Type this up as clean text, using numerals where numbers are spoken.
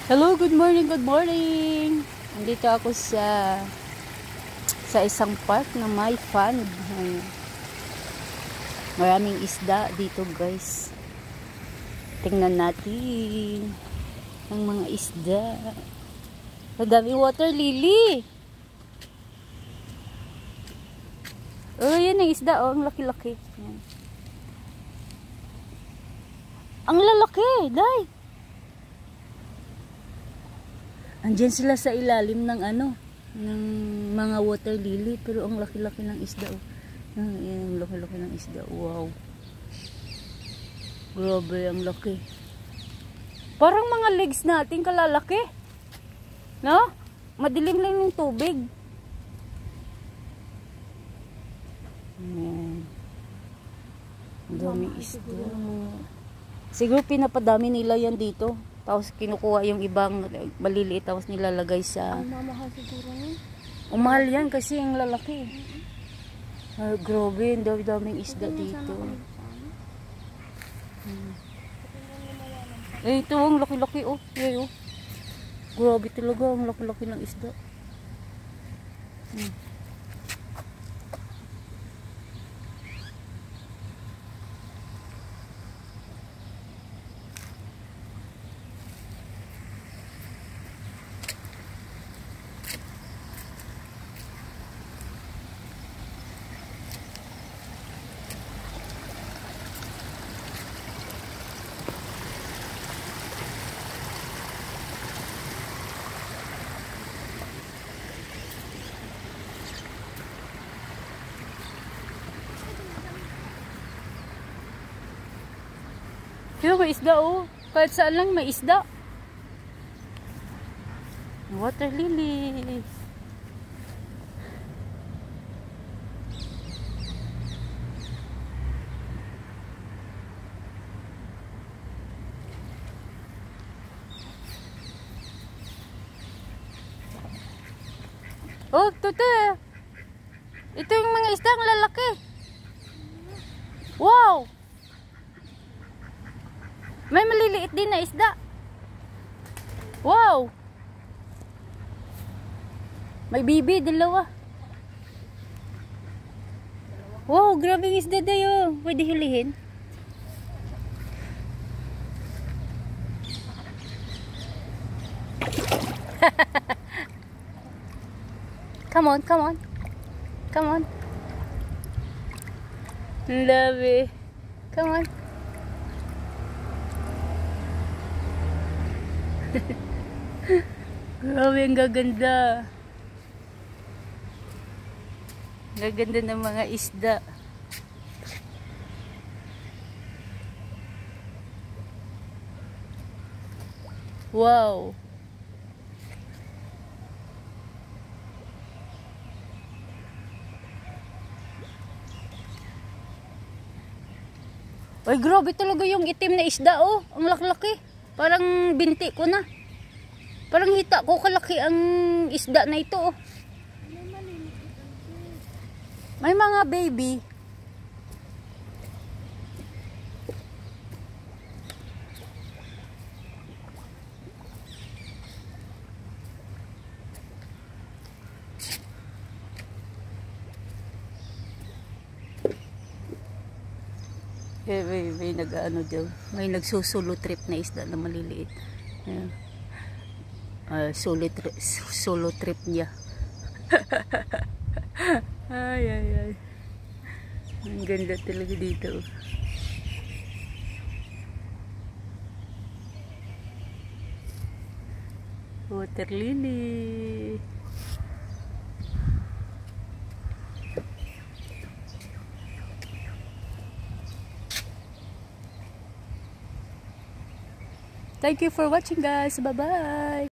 Hello, good morning, good morning. Nandito ako sa isang park na may fun. Maraming isda dito, guys. Tingnan natin ang mga isda. Madami water lily. Oh, yan ang isda, oh, ang laki-laki. Ang lalaki, day. Andiyan sila sa ilalim ng ng mga water lily, pero ang laki-laki ng isda, oh. Ang laki-laki ng isda. Wow. Grabe, ang laki. Parang mga legs natin kalalaki. No? Madilim lang yung tubig. Ayan. Ang daming isda. Siguro pinapadami nila yan dito. Tapos kinukuha yung ibang maliliit, tapos nilalagay sa... Ang mamahal siguro yun. Umahal yan kasi yung lalaki. Grabe, ang dami-daming isda dito. Eh, ito ang laki-laki, oh. Yeah, oh. Grabe talaga, ang laki-laki ng isda. Pero may isda, oh. Kahit saan lang may isda. Water lily. Oh, tute. Ito yung mga isda ang lalaki. Wow! May maliliit din na isda. Wow! May bibi, dalawa. Wow, grabe yung isda dayo. Pwede hulihin. Come on, come on. Come on. Love it. Come on. Grabe, ang gaganda. Gaganda ng mga isda. Wow. Ay, grabe talaga yung itim na isda, oh. Ang laki-laki. Parang binti ko na. Parang hita ko kalaki ang isda na ito, oh. May mga baby. May nag-ano daw. May nagsusulo trip na isda na maliliit. Solo trip niya. Ay, ay, ay. Ang ganda talaga dito. Water lily. Thank you for watching, guys. Bye-bye.